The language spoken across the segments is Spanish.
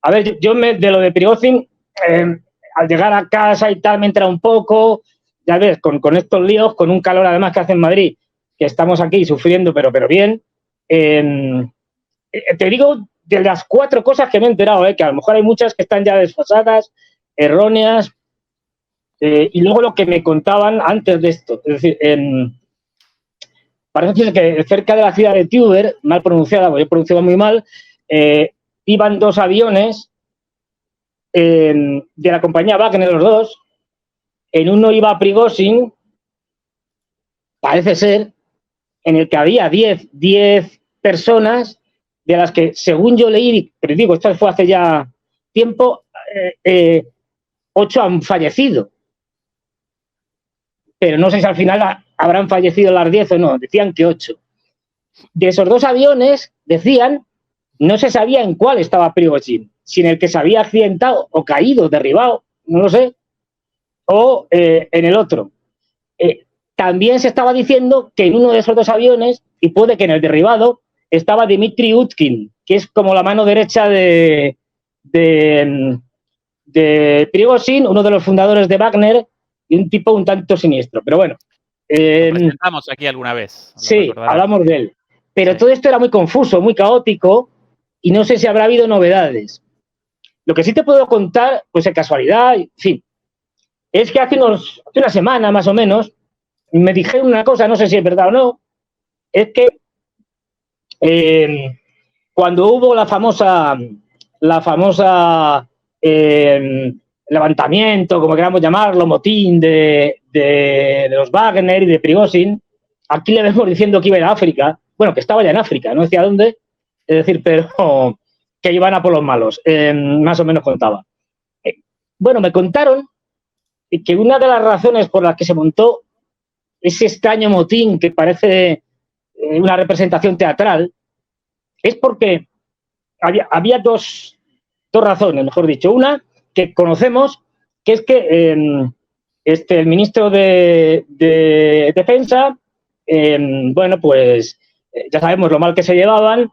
A ver, de lo de Prigozhin, al llegar a casa y tal, me entra un poco, ya ves, con estos líos, con un calor además que hace en Madrid, que estamos aquí sufriendo, pero bien. Te digo de las 4 cosas que me he enterado, que a lo mejor hay muchas que están ya desfasadas, erróneas, y luego lo que me contaban antes de esto. Es decir, parece que cerca de la ciudad de Tver, mal pronunciada, porque yo he pronunciado muy mal, iban 2 aviones de la compañía Wagner, los 2. En uno iba Prigozhin, parece ser, en el que había 10 personas, de las que, según yo leí, pero digo, esto fue hace ya tiempo, 8 han fallecido. Pero no sé si al final habrán fallecido las 10 o no, decían que 8. De esos 2 aviones, decían, no se sabía en cuál estaba Prigozhin, si en el que se había accidentado o caído, derribado, no lo sé, o en el otro. También se estaba diciendo que en uno de esos 2 aviones, y puede que en el derribado, estaba Dmitry Utkin, que es como la mano derecha de Prigozhin, uno de los fundadores de Wagner, y un tipo un tanto siniestro. Pero bueno. Lo presentamos aquí alguna vez. Sí, hablamos de él. Pero todo esto era muy confuso, muy caótico, y no sé si habrá habido novedades. Lo que sí te puedo contar, pues de casualidad, en fin, es que hace una semana más o menos, me dijeron una cosa, no sé si es verdad o no, es que cuando hubo la famosa levantamiento, como queramos llamarlo, motín de los Wagner y de Prigozhin, aquí le vemos diciendo que iba a ir a África, bueno, que estaba ya en África, no decía dónde, es decir, pero que iban a por los malos, más o menos contaba. Bueno, me contaron que una de las razones por las que se montó ese extraño motín que parece una representación teatral es porque había dos razones, mejor dicho. Una, que conocemos, que es que el ministro de Defensa, bueno, pues ya sabemos lo mal que se llevaban,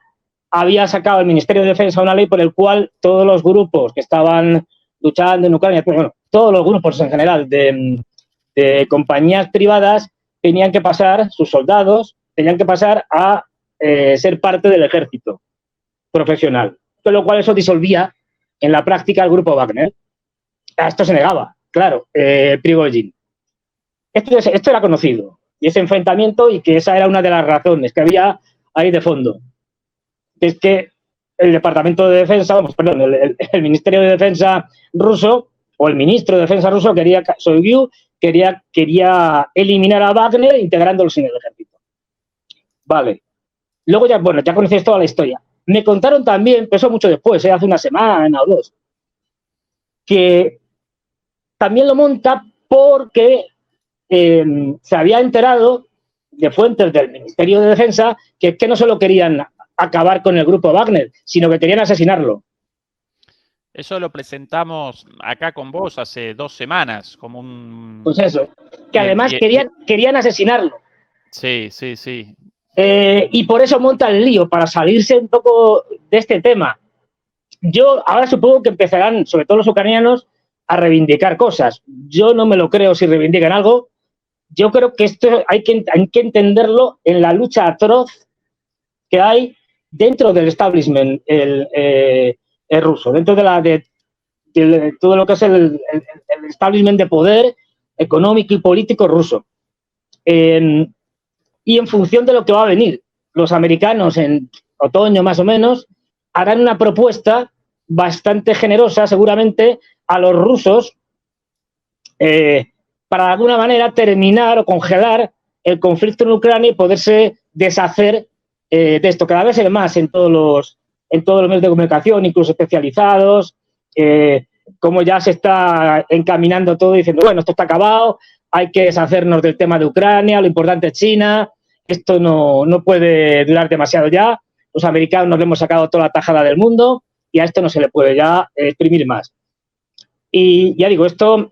había sacado el Ministerio de Defensa una ley por el cual todos los grupos que estaban luchando en Ucrania, bueno, todos los grupos en general de compañías privadas tenían que pasar, sus soldados, tenían que pasar a ser parte del ejército profesional, con lo cual eso disolvía en la práctica el grupo Wagner. A esto se negaba, claro, Prigozhin. Esto era conocido, y ese enfrentamiento, y que esa era una de las razones que había ahí de fondo. Es que el Departamento de Defensa, el Ministerio de Defensa ruso, o el ministro de Defensa ruso, Shoigu, quería eliminar a Wagner integrándolos en el ejército. Vale. Luego ya conocéis toda la historia. Me contaron también, empezó mucho después, hace una semana o 2, que también lo monta porque se había enterado de fuentes del Ministerio de Defensa que no solo querían acabar con el grupo Wagner, sino que querían asesinarlo. Eso lo presentamos acá con vos hace 2 semanas, como un... Pues eso, que además querían asesinarlo. Sí. Y por eso monta el lío, para salirse un poco de este tema. Yo ahora supongo que empezarán, sobre todo los ucranianos, a reivindicar cosas. Yo no me lo creo si reivindican algo. Yo creo que esto hay que entenderlo en la lucha atroz que hay dentro del establishment el ruso, dentro de todo lo que es el establishment de poder económico y político ruso. Y en función de lo que va a venir, los americanos en otoño más o menos harán una propuesta bastante generosa seguramente a los rusos para de alguna manera terminar o congelar el conflicto en Ucrania y poderse deshacer de esto. Cada vez es más en todos los medios de comunicación, incluso especializados, como ya se está encaminando todo diciendo, bueno, esto está acabado, hay que deshacernos del tema de Ucrania, lo importante es China, esto no puede durar demasiado ya, los americanos nos hemos sacado toda la tajada del mundo y a esto no se le puede ya exprimir más. Y ya digo, esto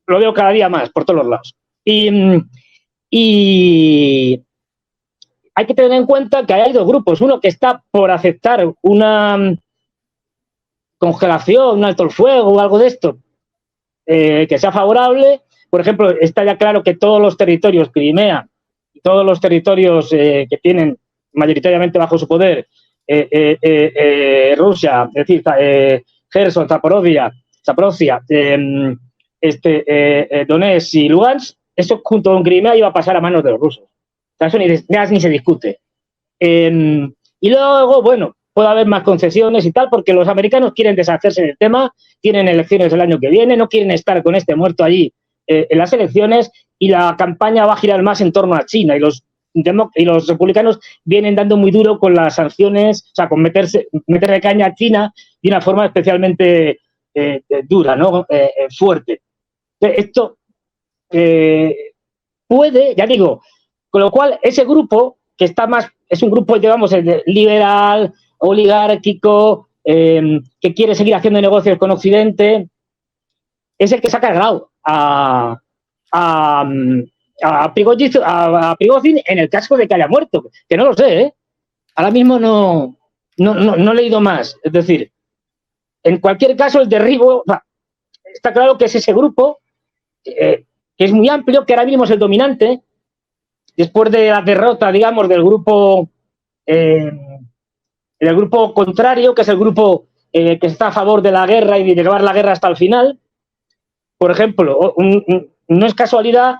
lo veo cada día más por todos los lados. Y hay que tener en cuenta que hay 2 grupos. Uno que está por aceptar una congelación, un alto el fuego o algo de esto, que sea favorable. Por ejemplo, está ya claro que todos los territorios, Crimea, todos los territorios que tienen mayoritariamente bajo su poder Rusia, es decir, Gerson, Zaporozhia, Donetsk y Lugansk, eso junto con Crimea iba a pasar a manos de los rusos. O sea, eso ni se discute. Y luego, bueno, puede haber más concesiones y tal, porque los americanos quieren deshacerse del tema, tienen elecciones el año que viene, no quieren estar con este muerto allí en las elecciones, y la campaña va a girar más en torno a China, y los republicanos vienen dando muy duro con las sanciones, o sea, con meterle caña a China de una forma especialmente dura, ¿no? Fuerte. Esto puede, ya digo, con lo cual ese grupo que está más, es un grupo, digamos, liberal, oligárquico, que quiere seguir haciendo negocios con Occidente, es el que se ha cargado a Prigozhin en el caso de que haya muerto, que no lo sé, ¿eh? Ahora mismo no he leído más. Es decir, en cualquier caso, el derribo, está claro que es ese grupo, que es muy amplio, que ahora mismo es el dominante, después de la derrota, digamos, del grupo contrario, que es el grupo que está a favor de la guerra y de llevar la guerra hasta el final. Por ejemplo, no es casualidad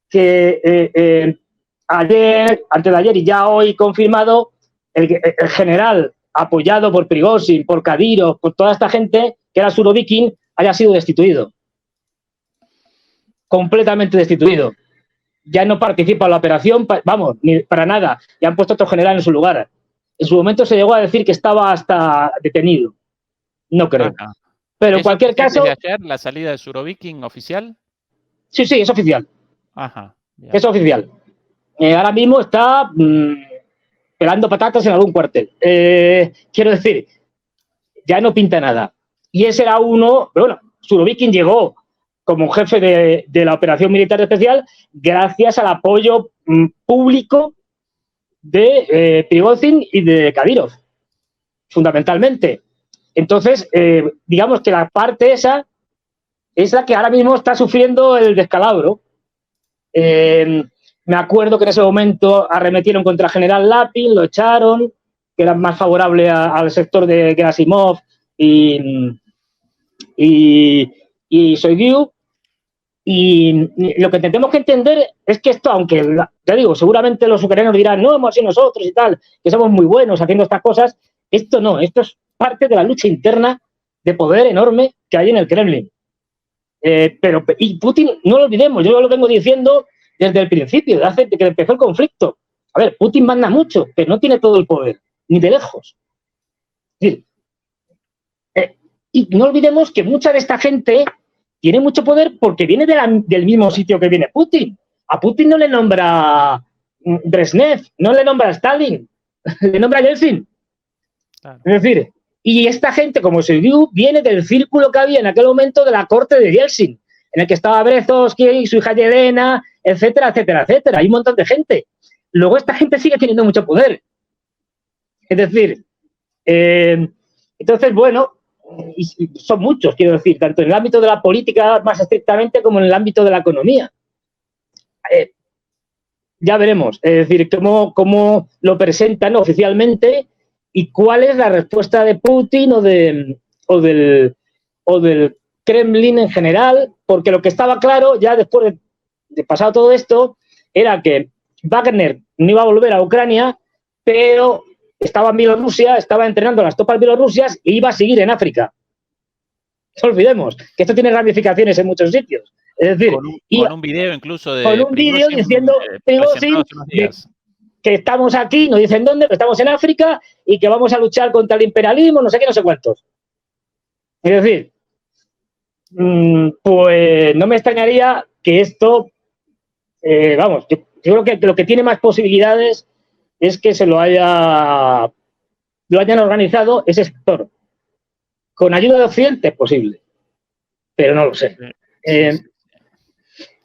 que ayer, antes de ayer y ya hoy confirmado, el general apoyado por Prigozhin, por Kadyrov, por toda esta gente, que era Surovikin, haya sido destituido. Completamente destituido. Ya no participa en la operación, vamos, ni para nada. Y han puesto otro general en su lugar. En su momento se llegó a decir que estaba hasta detenido. No creo. Ajá. Pero en cualquier caso... ¿De ayer la salida de Surovikin oficial? Sí, es oficial. Ajá. Bien. Es oficial. Ahora mismo está pelando patatas en algún cuartel. Quiero decir, ya no pinta nada. Y ese era uno... Pero bueno, Surovikin llegó como jefe de la operación militar especial gracias al apoyo público de Prigozhin y de Kadyrov, fundamentalmente. Entonces, digamos que la parte esa es la que ahora mismo está sufriendo el descalabro. Me acuerdo que en ese momento arremetieron contra el general Lapin, lo echaron, que era más favorable al sector de Gerasimov y Shoigu. Y lo que tenemos que entender es que esto, aunque, ya digo, seguramente los ucranianos dirán, no, hemos sido nosotros y tal, que somos muy buenos haciendo estas cosas, esto no, esto es parte de la lucha interna de poder enorme que hay en el Kremlin. Y Putin, no lo olvidemos, yo lo vengo diciendo desde el principio, desde que empezó el conflicto. A ver, Putin manda mucho, pero no tiene todo el poder, ni de lejos. Es decir, y no olvidemos que mucha de esta gente tiene mucho poder porque viene del mismo sitio que viene Putin. A Putin no le nombra Brezhnev, no le nombra Stalin, le nombra Yeltsin. Claro. Es decir, y esta gente, como Shoigu, viene del círculo que había en aquel momento de la corte de Yeltsin, en el que estaba Berezovsky, su hija Yelena, etcétera, etcétera, etcétera. Hay un montón de gente. Luego esta gente sigue teniendo mucho poder. Es decir, entonces, bueno, y son muchos, quiero decir, tanto en el ámbito de la política más estrictamente como en el ámbito de la economía. Ya veremos, es decir, cómo lo presentan oficialmente y cuál es la respuesta de Putin o del Kremlin en general, porque lo que estaba claro ya después de pasado todo esto era que Wagner no iba a volver a Ucrania, pero estaba en Bielorrusia, estaba entrenando a las tropas bielorrusias e iba a seguir en África. No olvidemos que esto tiene ramificaciones en muchos sitios. Es decir, con un video incluso de con un vídeo diciendo que estamos aquí, no dicen dónde, pero estamos en África y que vamos a luchar contra el imperialismo, no sé qué, no sé cuántos. Es decir, pues no me extrañaría que esto, vamos, yo creo que lo que tiene más posibilidades es que lo hayan organizado ese sector. Con ayuda de Occidente es posible, pero no lo sé.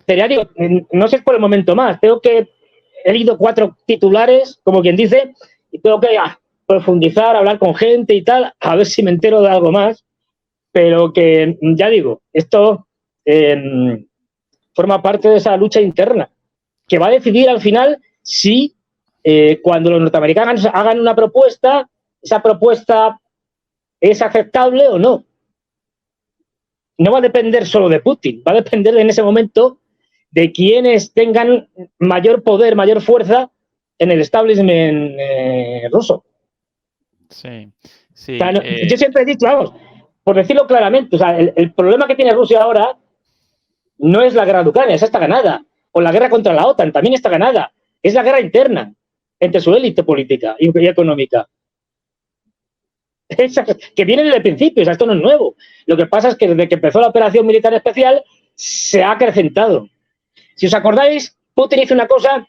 Pero ya digo, no sé por el momento más. He leído 4 titulares, como quien dice, y tengo que profundizar, hablar con gente y tal, a ver si me entero de algo más. pero que, ya digo, esto forma parte de esa lucha interna, que va a decidir al final si cuando los norteamericanos hagan una propuesta, esa propuesta es aceptable o no. No va a depender solo de Putin, va a depender en ese momento de quienes tengan mayor poder, mayor fuerza en el establishment ruso. Sí, sí. O sea, no, yo siempre he dicho, vamos, por decirlo claramente, o sea, el problema que tiene Rusia ahora no es la guerra de Ucrania, esa está ganada. O la guerra contra la OTAN también está ganada. Es la guerra interna entre su élite política y económica. Esa, que viene desde el principio, o sea, esto no es nuevo. Lo que pasa es que desde que empezó la operación militar especial se ha acrecentado. Si os acordáis, Putin hizo una cosa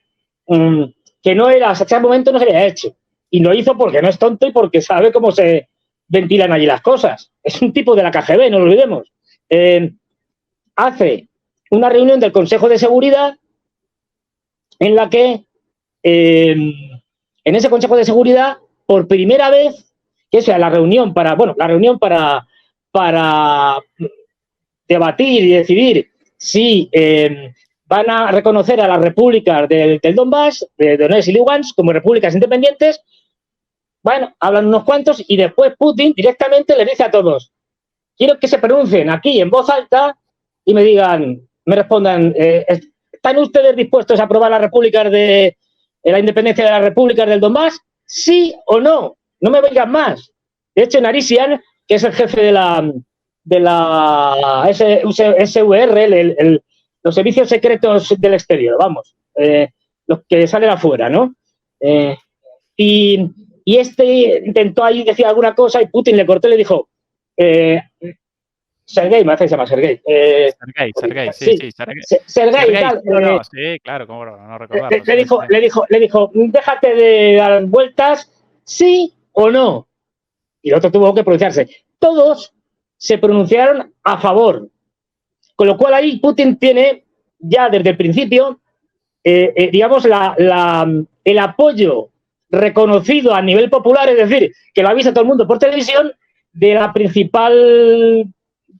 que no era, hasta ese momento no se había hecho. Y lo hizo porque no es tonto y porque sabe cómo se ventilan allí las cosas. Es un tipo de la KGB, no lo olvidemos. Hace una reunión del Consejo de Seguridad en la que en ese Consejo de Seguridad, por primera vez, que es la reunión para debatir y decidir si van a reconocer a las repúblicas del Donbass, de Donetsk y Lugansk, como repúblicas independientes. Bueno, hablan unos cuantos y después Putin directamente les dice a todos: quiero que se pronuncien aquí en voz alta y me digan, me respondan, ¿están ustedes dispuestos a aprobar las repúblicas de la independencia de las repúblicas del Donbass? ¿Sí o no? No me vengan más. De hecho, Narisian, que es el jefe de la SVR, los servicios secretos del exterior, vamos, los que salen afuera, ¿no? Y este intentó ahí decir alguna cosa y Putin le cortó y le dijo, Sergei, me hace llamar Sergei. Sergei, sí, Sergei, tal. Sí, claro, cómo no recordarlo. Le dijo, déjate de dar vueltas, sí o no. Y el otro tuvo que pronunciarse. Todos se pronunciaron a favor. Con lo cual ahí Putin tiene ya desde el principio, digamos, el apoyo reconocido a nivel popular, es decir, que lo avisa todo el mundo por televisión, de la principal,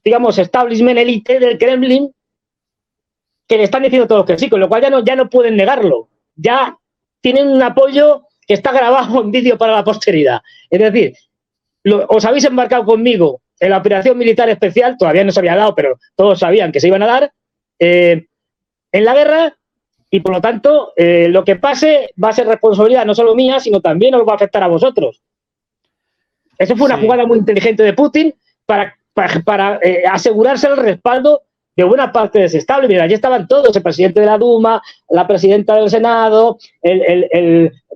digamos, establishment elite del Kremlin, que le están diciendo todos que sí, con lo cual ya no pueden negarlo. Ya tienen un apoyo que está grabado en vídeo para la posteridad. Es decir, os habéis embarcado conmigo en la operación militar especial, todavía no se había dado, pero todos sabían que se iban a dar, en la guerra, y por lo tanto, lo que pase va a ser responsabilidad no solo mía, sino también os va a afectar a vosotros. Eso fue una jugada muy inteligente de Putin para asegurarse el respaldo de buena parte de ese establishment. Allí estaban todos, el presidente de la Duma, la presidenta del Senado,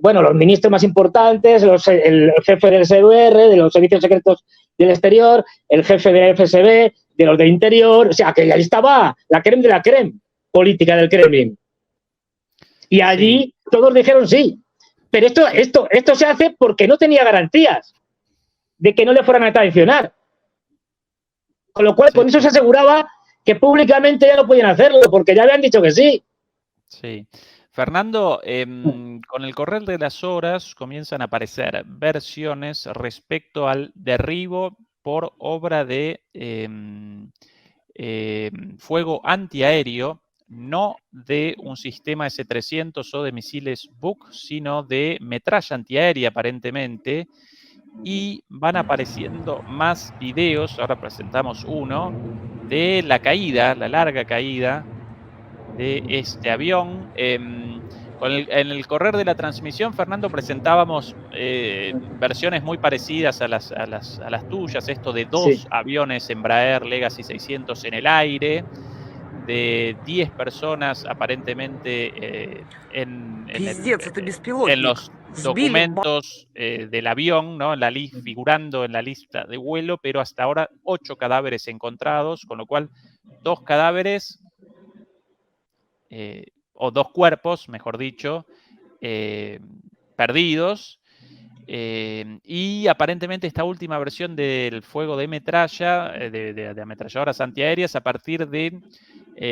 bueno, los ministros más importantes, el jefe del SVR, de los servicios secretos del exterior, el jefe del FSB, de los de interior, o sea, que ahí estaba la creme de la creme política del Kremlin. Y allí todos dijeron sí. Pero esto se hace porque no tenía garantías de que no le fueran a traicionar. Con lo cual, con eso se aseguraba que públicamente ya no podían hacerlo, porque ya habían dicho que sí. Sí. Fernando, con el correr de las horas comienzan a aparecer versiones respecto al derribo por obra de fuego antiaéreo, no de un sistema S-300 o de misiles Buk, sino de metralla antiaérea aparentemente, y van apareciendo más videos, ahora presentamos uno, de la caída, la larga caída de este avión. En el correr de la transmisión, Fernando, presentábamos versiones muy parecidas a las tuyas, esto de dos aviones Embraer Legacy 600 en el aire, de 10 personas aparentemente en los documentos del avión, ¿no? Figurando en la lista de vuelo, pero hasta ahora 8 cadáveres encontrados, con lo cual 2 cadáveres o 2 cuerpos, mejor dicho, perdidos. Y aparentemente esta última versión del fuego de metralla, de ametralladoras antiaéreas, a partir de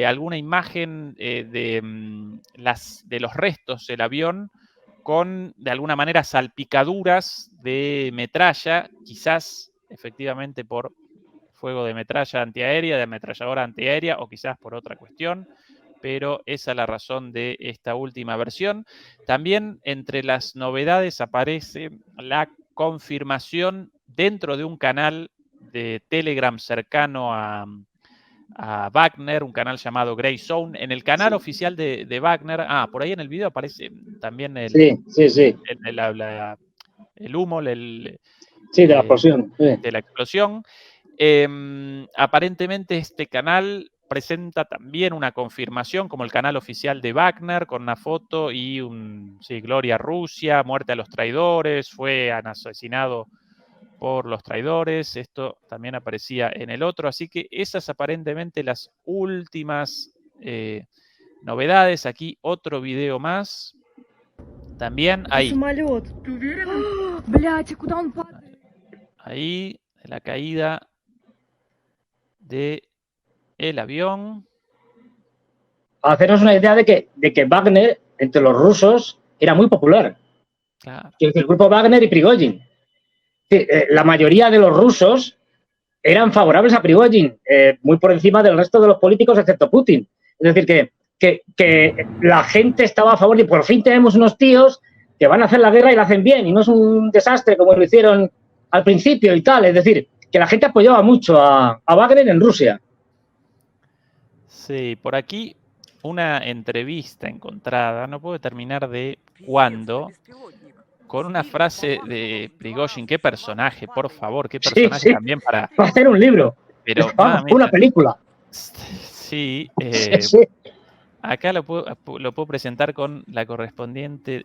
alguna imagen de los restos del avión con, de alguna manera, salpicaduras de metralla, quizás efectivamente por fuego de metralla antiaérea, de ametralladora antiaérea, o quizás por otra cuestión, pero esa es la razón de esta última versión. También entre las novedades aparece la confirmación dentro de un canal de Telegram cercano a Wagner, un canal llamado Grey Zone. En el canal oficial de Wagner, por ahí en el video aparece también el humo, de la explosión. De la explosión. Aparentemente este canal presenta también una confirmación como el canal oficial de Wagner, con una foto y gloria a Rusia, muerte a los traidores, fue asesinado por los traidores. Esto también aparecía en el otro, así que esas aparentemente las últimas novedades. Aquí otro video más. También ahí. Ahí, la caída del avión. A hacernos una idea de que Wagner, entre los rusos, era muy popular. Claro. El grupo Wagner y Prigozhin. La mayoría de los rusos eran favorables a Prigozhin, muy por encima del resto de los políticos, excepto Putin. Es decir, que la gente estaba a favor y por fin tenemos unos tíos que van a hacer la guerra y la hacen bien, y no es un desastre como lo hicieron al principio y tal. Es decir, que la gente apoyaba mucho a Wagner en Rusia. Sí, por aquí una entrevista encontrada, no puedo terminar de cuándo, con una frase de Prigozhin. Qué personaje, por favor, qué personaje también para hacer un libro. Pero una película. Sí, acá lo puedo presentar con la correspondiente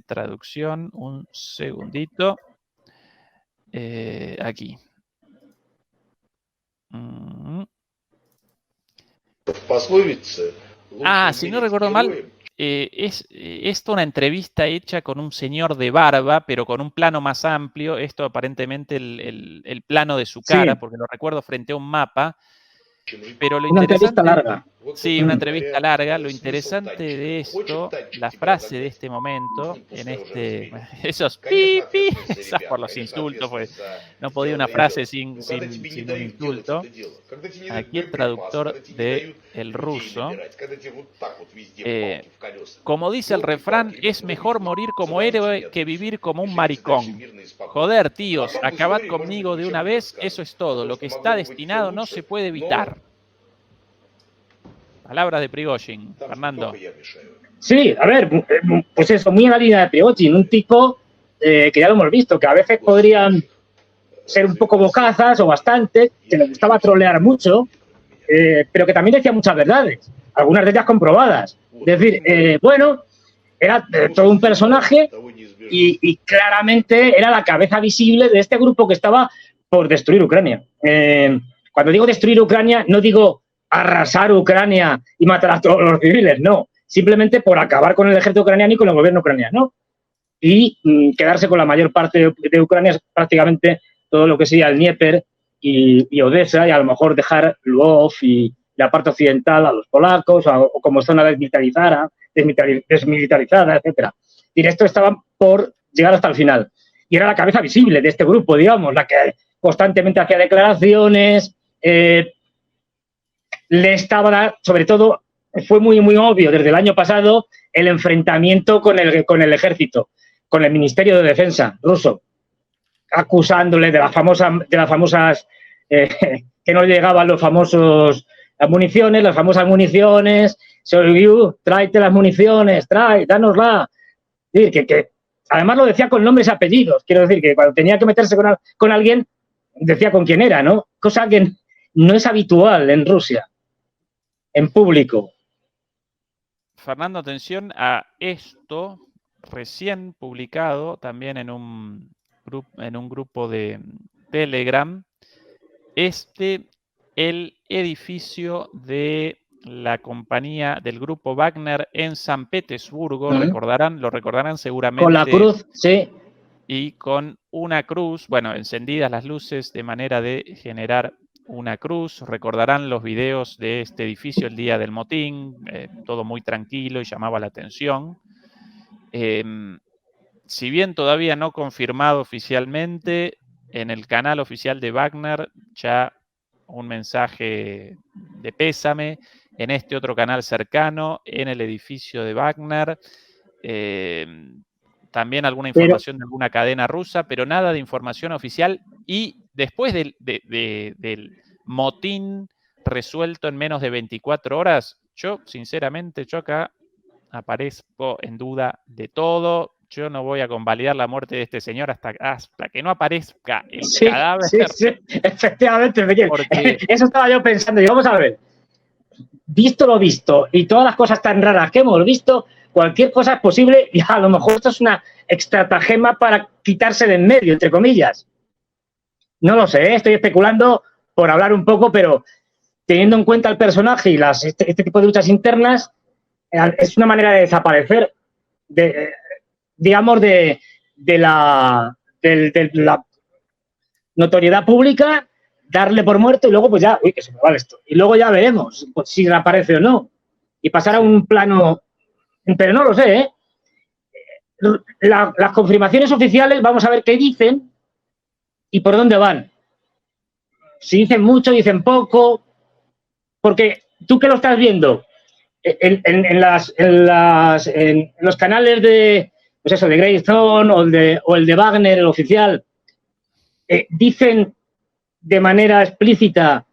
traducción. Un segundito. Aquí. Si no recuerdo mal, es esto una entrevista hecha con un señor de barba, pero con un plano más amplio. Esto aparentemente el plano de su cara, porque lo recuerdo frente a un mapa. Pero lo una entrevista larga. Sí, una entrevista larga. Lo interesante de esto, la frase de este momento, esos pi, esas por los insultos, pues no podía una frase sin un insulto. Aquí el traductor del ruso. Como dice el refrán, es mejor morir como héroe que vivir como un maricón. Joder, tíos, acabad conmigo de una vez, eso es todo. Lo que está destinado no se puede evitar. Palabras de Prigozhin, Fernando. Sí, a ver, pues eso, muy en la línea de Prigozhin, un tipo que ya lo hemos visto, que a veces podrían ser un poco bocazas o bastante, que le gustaba trolear mucho, pero que también decía muchas verdades, algunas de ellas comprobadas. Es decir, era todo un personaje y claramente era la cabeza visible de este grupo que estaba por destruir Ucrania. Cuando digo destruir Ucrania, no digo arrasar Ucrania y matar a todos los civiles, no. Simplemente por acabar con el ejército ucraniano y con el gobierno ucraniano. Y quedarse con la mayor parte de Ucrania, prácticamente todo lo que sería el Dnieper y Odessa, y a lo mejor dejar Lvov y la parte occidental a los polacos, o como zona desmilitarizada, etcétera. Y esto estaba por llegar hasta el final. Y era la cabeza visible de este grupo, digamos, la que constantemente hacía declaraciones, le estaba, sobre todo, fue muy, muy obvio desde el año pasado el enfrentamiento con el ejército, con el Ministerio de Defensa ruso, acusándole de las famosas que no llegaban los famosos municiones, tráete las municiones, dánosla. Es decir, que además lo decía con nombres y apellidos. Quiero decir que cuando tenía que meterse con alguien, decía con quién era, ¿no? Cosa que no es habitual en Rusia, en público. Fernando, atención a esto, recién publicado también en un grupo de Telegram. El edificio de la compañía del grupo Wagner en San Petersburgo, lo recordarán seguramente. Con la cruz, sí. Y con una cruz, encendidas las luces de manera de generar una cruz. Recordarán los videos de este edificio el día del motín, todo muy tranquilo y llamaba la atención. Si bien todavía no confirmado oficialmente, en el canal oficial de Wagner ya un mensaje de pésame, en este otro canal cercano, en el edificio de Wagner, también alguna información de alguna cadena rusa, pero nada de información oficial. Y después del motín resuelto en menos de 24 horas, yo sinceramente, yo acá aparezco en duda de todo. Yo no voy a convalidar la muerte de este señor hasta que no aparezca el cadáver. Sí, efectivamente. Porque eso estaba yo pensando. Y vamos a ver, visto lo visto y todas las cosas tan raras que hemos visto, cualquier cosa es posible y a lo mejor esto es una estratagema para quitarse de en medio, entre comillas. No lo sé, estoy especulando por hablar un poco, pero teniendo en cuenta el personaje y este tipo de luchas internas, es una manera de desaparecer, digamos, de la notoriedad pública, darle por muerto y luego pues ya, uy, que se me va esto. Y luego ya veremos pues, si reaparece o no. Y pasar a un plano, pero no lo sé, ¿eh? Las confirmaciones oficiales, vamos a ver qué dicen y por dónde van. Si dicen mucho, dicen poco, porque tú que lo estás viendo en los canales de, pues eso, de Greystone o el de Wagner, el oficial, dicen de manera explícita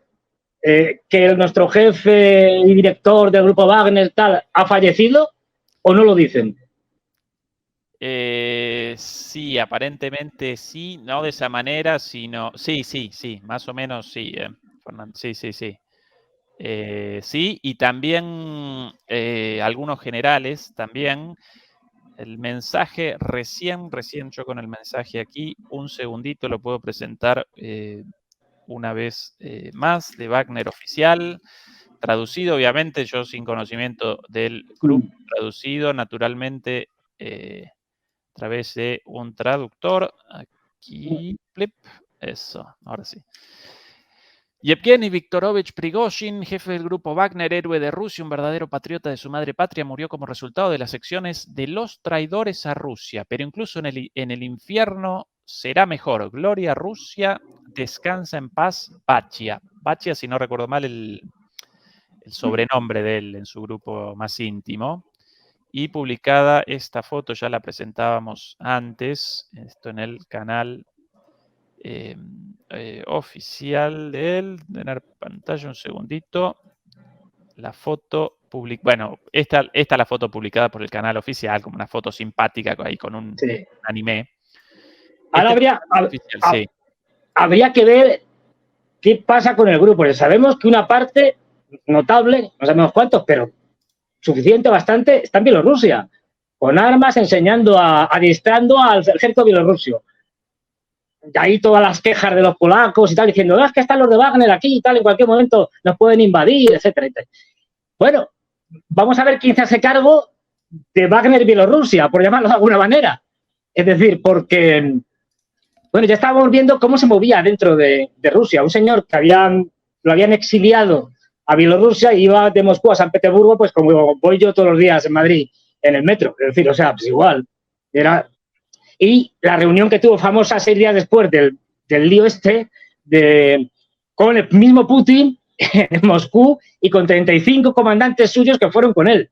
que nuestro jefe y director del grupo Wagner tal ha fallecido o no lo dicen. Sí, aparentemente sí, no de esa manera, sino sí, más o menos sí, Fernando, sí. Sí, y también algunos generales también. El mensaje recién yo con el mensaje aquí, un segundito lo puedo presentar una vez más de Wagner oficial, traducido obviamente, yo sin conocimiento del grupo, traducido naturalmente a través de un traductor. Aquí, flip, eso, ahora sí. Yevgeny Viktorovich Prigozhin, jefe del grupo Wagner, héroe de Rusia, un verdadero patriota de su madre patria, murió como resultado de las acciones de los traidores a Rusia. Pero incluso en el infierno será mejor. Gloria a Rusia, descansa en paz, Bachia. Bachia, si no recuerdo mal, el sobrenombre de él en su grupo más íntimo. Y publicada esta foto, ya la presentábamos antes, esto en el canal oficial de él. Tener pantalla un segundito. La foto publicada. Bueno, esta es la foto publicada por el canal oficial, como una foto simpática ahí con un anime. Ahora habría que ver qué pasa con el grupo. Sabemos que una parte notable, no sabemos cuántos, pero suficiente, bastante, está en Bielorrusia, con armas, enseñando, adiestrando al ejército bielorruso. De ahí todas las quejas de los polacos y tal, diciendo, es que están los de Wagner aquí y tal, en cualquier momento nos pueden invadir, etcétera. Bueno, vamos a ver quién se hace cargo de Wagner Bielorrusia, por llamarlo de alguna manera. Es decir, porque, bueno, ya estábamos viendo cómo se movía dentro de Rusia. Un señor que lo habían exiliado a Bielorrusia y iba de Moscú a San Petersburgo, pues como voy yo todos los días en Madrid en el metro. Es decir, o sea, pues igual. Y la reunión que tuvo famosa 6 días después del lío con el mismo Putin en Moscú y con 35 comandantes suyos que fueron con él.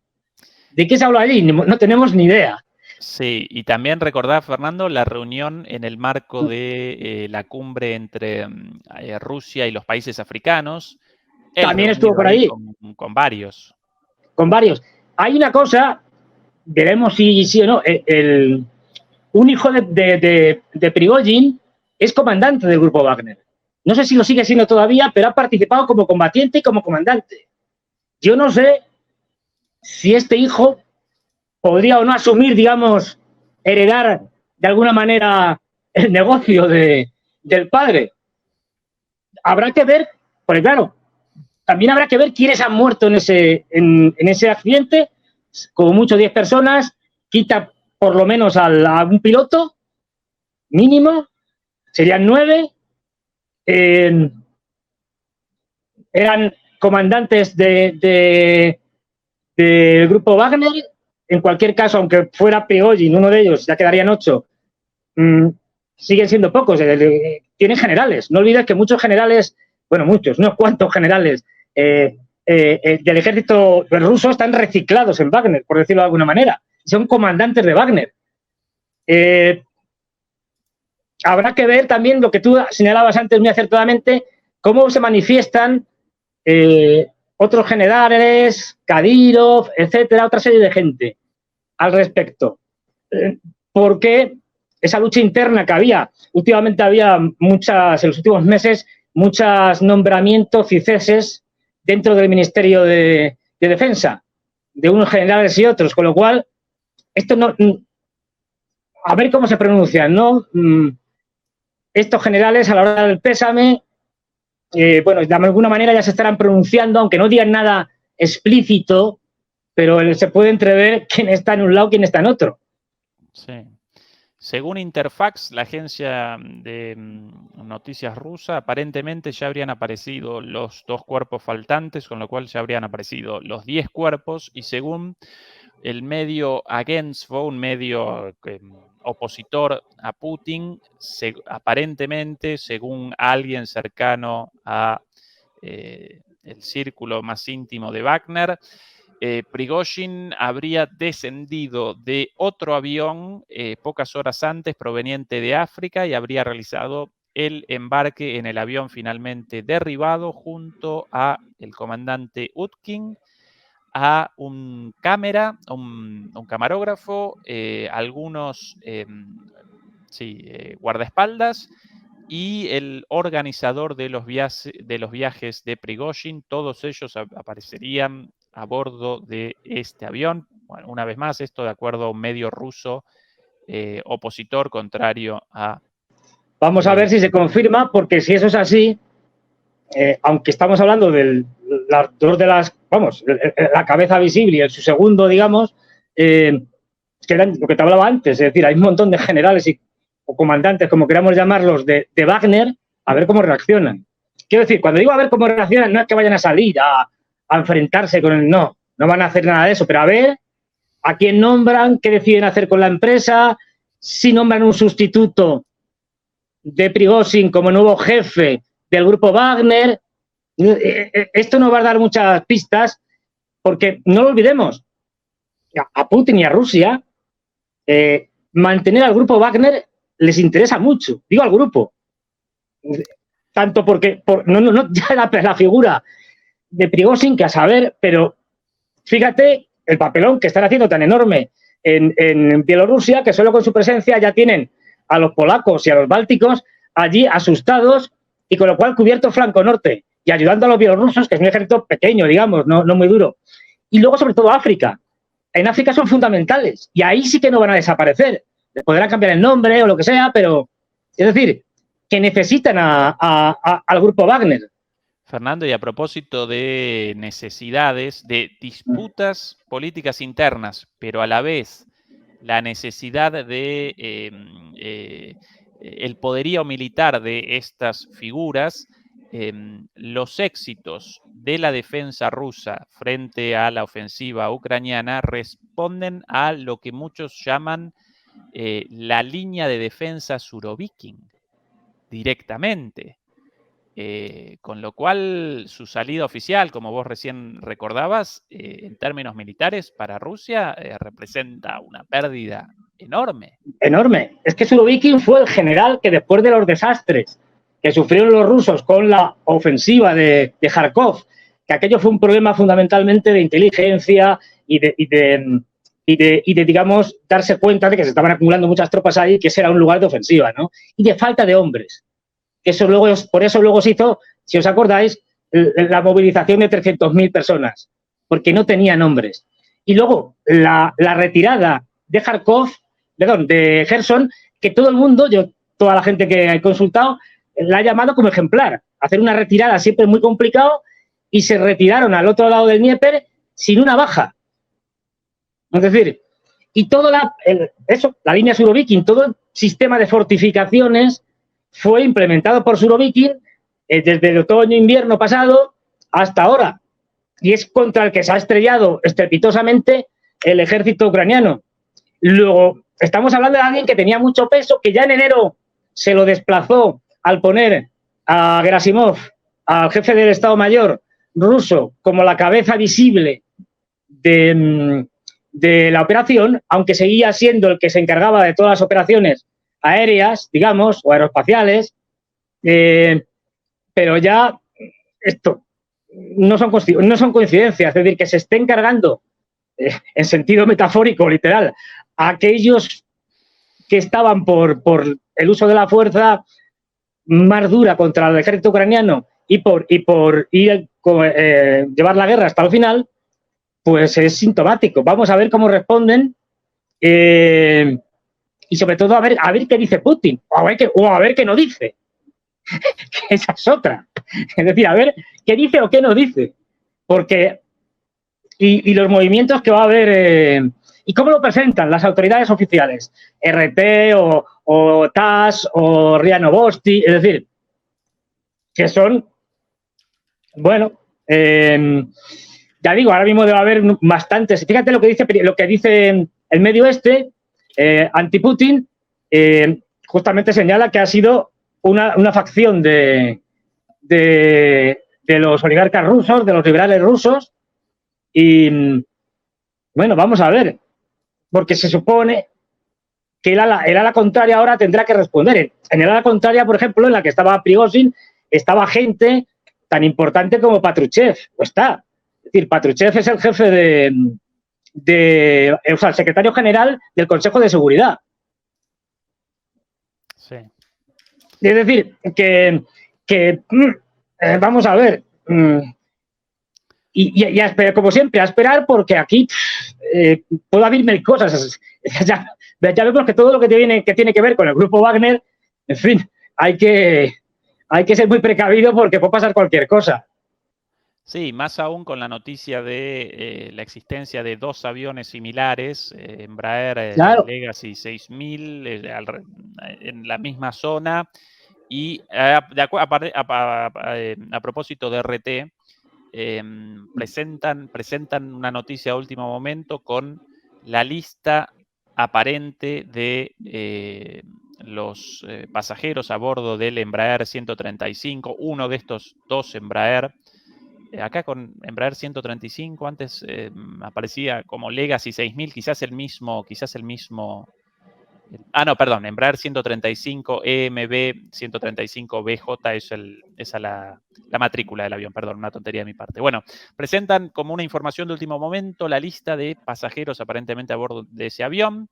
¿De qué se habló allí? No tenemos ni idea. Sí, y también recordá, Fernando, la reunión en el marco de la cumbre entre Rusia y los países africanos. También estuvo por ahí. Con varios. Con varios. Hay una cosa, veremos si sí o no, un hijo de Prigozhin es comandante del grupo Wagner. No sé si lo sigue siendo todavía, pero ha participado como combatiente y como comandante. Yo no sé si este hijo podría o no asumir, digamos, heredar de alguna manera el negocio del padre. Habrá que ver, porque claro, también habrá que ver quiénes han muerto en ese accidente, como mucho 10 personas, quita por lo menos a un piloto, mínimo, serían 9, eran comandantes del grupo Wagner. En cualquier caso, aunque fuera Prigozhin, uno de ellos, ya quedarían 8, siguen siendo pocos. Tienen generales. No olvides que muchos generales, bueno, muchos, unos cuantos generales del ejército ruso están reciclados en Wagner, por decirlo de alguna manera. Son comandantes de Wagner. Habrá que ver también lo que tú señalabas antes muy acertadamente, cómo se manifiestan otros generales, Kadyrov, etcétera, otra serie de gente al respecto. Porque esa lucha interna que había, últimamente había muchas, en los últimos meses, muchos nombramientos y ceses dentro del Ministerio de Defensa, de unos generales y otros, con lo cual, esto no... A ver cómo se pronuncian, ¿no? Estos generales, a la hora del pésame, bueno, de alguna manera ya se estarán pronunciando, aunque no digan nada explícito, pero se puede entrever quién está en un lado y quién está en otro. Sí. Según Interfax, la agencia de noticias rusa, aparentemente ya habrían aparecido los 2 cuerpos faltantes, con lo cual ya habrían aparecido los 10 cuerpos, y según el medio Agentstvo, un medio opositor a Putin, aparentemente, según alguien cercano a el círculo más íntimo de Wagner, Prigozhin habría descendido de otro avión pocas horas antes proveniente de África y habría realizado el embarque en el avión finalmente derribado junto a el comandante Utkin, a un camarógrafo, algunos guardaespaldas y el organizador de los viajes de Prigozhin. Todos ellos aparecerían a bordo de este avión. Bueno, una vez más, esto de acuerdo a un medio ruso opositor contrario a... Vamos a ver si se confirma, porque si eso es así, aunque estamos hablando de la cabeza visible y en su segundo, digamos, que era lo que te hablaba antes, es decir, hay un montón de generales o comandantes, como queramos llamarlos, de Wagner, a ver cómo reaccionan. Quiero decir, cuando digo a ver cómo reaccionan, no es que vayan a salir a enfrentarse con el no van a hacer nada de eso, pero a ver a quién nombran, qué deciden hacer con la empresa, si nombran un sustituto de Prigozhin como nuevo jefe del grupo Wagner. Esto nos va a dar muchas pistas, porque no lo olvidemos, a Putin y a Rusia mantener al grupo Wagner les interesa mucho, digo al grupo, tanto porque no ya la figura de Prigozhin, que a saber, pero fíjate el papelón que están haciendo tan enorme en Bielorrusia, que solo con su presencia ya tienen a los polacos y a los bálticos allí asustados y con lo cual cubierto flanco norte y ayudando a los bielorrusos, que es un ejército pequeño, digamos, no muy duro. Y luego, sobre todo, África. En África son fundamentales y ahí sí que no van a desaparecer. Les podrán cambiar el nombre o lo que sea, pero es decir, que necesitan al grupo Wagner. Fernando, y a propósito de necesidades, de disputas políticas internas, pero a la vez la necesidad de el poderío militar de estas figuras, los éxitos de la defensa rusa frente a la ofensiva ucraniana responden a lo que muchos llaman la línea de defensa Surovikin directamente. Con lo cual su salida oficial, como vos recién recordabas, en términos militares para Rusia representa una pérdida enorme. Enorme. Es que Surovikin fue el general que después de los desastres que sufrieron los rusos con la ofensiva de Kharkov, que aquello fue un problema fundamentalmente de inteligencia y de digamos, darse cuenta de que se estaban acumulando muchas tropas ahí, que ese era un lugar de ofensiva, ¿no? Y de falta de hombres. Por eso luego se hizo, si os acordáis, la movilización de 300.000 personas, porque no tenían hombres. Y luego la retirada de Kharkov, de Gerson, que todo el mundo, toda la gente que he consultado, la ha llamado como ejemplar. Hacer una retirada siempre es muy complicado y se retiraron al otro lado del Dnieper sin una baja. Es decir, y la línea Surovikin, todo el sistema de fortificaciones fue implementado por Surovikin desde el otoño-invierno pasado hasta ahora. Y es contra el que se ha estrellado estrepitosamente el ejército ucraniano. Luego, estamos hablando de alguien que tenía mucho peso, que ya en enero se lo desplazó al poner a Gerasimov, al jefe del Estado Mayor ruso, como la cabeza visible de la operación, aunque seguía siendo el que se encargaba de todas las operaciones aéreas, digamos, o aeroespaciales, pero ya esto no son coincidencias, es decir, que se esté encargando, en sentido metafórico, literal, a aquellos que estaban por el uso de la fuerza más dura contra el ejército ucraniano y por llevar la guerra hasta el final, pues es sintomático. Vamos a ver cómo responden y sobre todo a ver qué dice Putin o a ver qué no dice. Esa es otra. Es decir, a ver qué dice o qué no dice. Porque y los movimientos que va a haber y cómo lo presentan las autoridades oficiales, RT o TASS o RIA Novosti, es decir, que son, bueno, ya digo, ahora mismo debe haber bastantes. Fíjate lo que dice el medio anti-Putin, justamente señala que ha sido una facción de los oligarcas rusos, de los liberales rusos, y bueno, vamos a ver, porque se supone que el ala contraria ahora tendrá que responder. En el ala contraria, por ejemplo, en la que estaba Prigozhin, estaba gente tan importante como Patrushev, o está. Es decir, Patrushev es el jefe o sea, el secretario general del Consejo de Seguridad. Sí. Es decir, que vamos a ver, y a esperar, como siempre, a esperar, porque aquí puede haber mil cosas. Ya vemos que todo lo que tiene que ver con el grupo Wagner, en fin, hay que ser muy precavido porque puede pasar cualquier cosa. Sí, más aún con la noticia de la existencia de dos aviones similares, Embraer Claro. Legacy 6000, en la misma zona. Y a propósito de RT, presentan una noticia a último momento con la lista aparente de los pasajeros a bordo del Embraer 135, uno de estos dos Embraer. Acá con Embraer 135, antes aparecía como Legacy 6000, quizás el mismo. Embraer 135 EMB 135 BJ es la matrícula del avión, perdón, una tontería de mi parte. Bueno, presentan como una información de último momento la lista de pasajeros aparentemente a bordo de ese avión.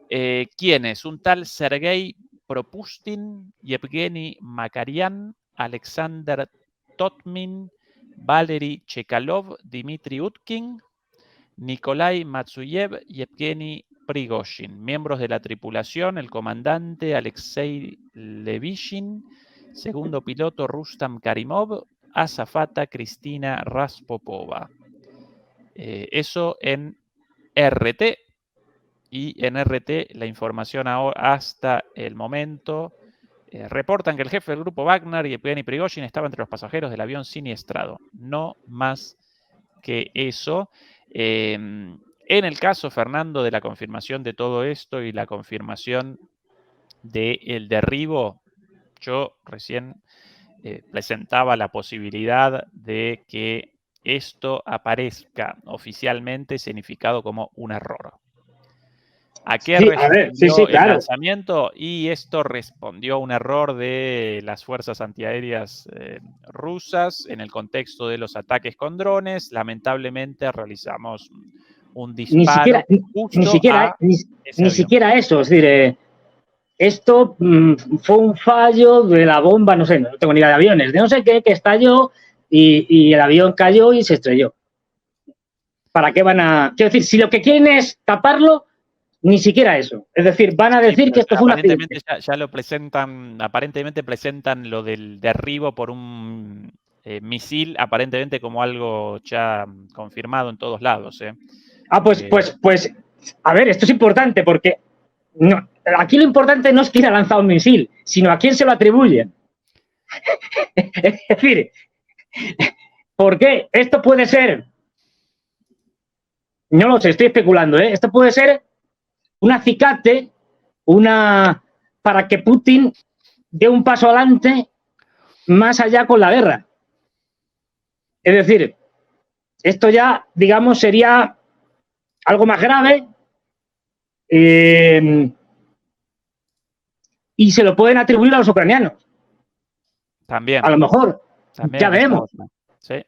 ¿Quiénes? Un tal Sergei Propustin, Yevgeny Makarian, Alexander Totmin, Valery Chekalov, Dmitry Utkin, Nikolai Matsuyev y Yevgeny Prigozhin. Miembros de la tripulación, el comandante Alexei Levishin, segundo piloto Rustam Karimov, azafata Cristina Raspopova. Eso en RT. Y en RT la información hasta el momento reportan que el jefe del grupo Wagner, Yevgeny Prigozhin, estaba entre los pasajeros del avión siniestrado. No más que eso. En el caso, Fernando, de la confirmación de todo esto y la confirmación del derribo, yo recién presentaba la posibilidad de que esto aparezca oficialmente significado como un error. ¿A qué respondió el lanzamiento? Y esto respondió a un error de las fuerzas antiaéreas rusas en el contexto de los ataques con drones. Lamentablemente realizamos un disparo ni siquiera eso. Es decir, esto fue un fallo de la bomba, no sé, no tengo ni idea de aviones, de no sé qué, que estalló y el avión cayó y se estrelló. ¿Para qué van a...? Quiero decir, si lo que quieren es taparlo, ni siquiera eso. Es decir, van a decir que esto fue un accidente. Ya lo presentan, aparentemente presentan lo del derribo por un misil, aparentemente como algo ya confirmado en todos lados. Pues, a ver, esto es importante porque no, aquí lo importante no es quién ha lanzado un misil, sino a quién se lo atribuyen. Es decir, ¿por qué? Esto puede ser, no lo sé, estoy especulando, esto puede ser un acicate, para que Putin dé un paso adelante más allá con la guerra. Es decir, esto ya, digamos, sería algo más grave y se lo pueden atribuir a los ucranianos. También. A lo mejor. También Ya veremos. sí.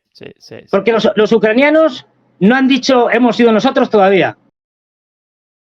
Porque los ucranianos no han dicho hemos sido nosotros todavía.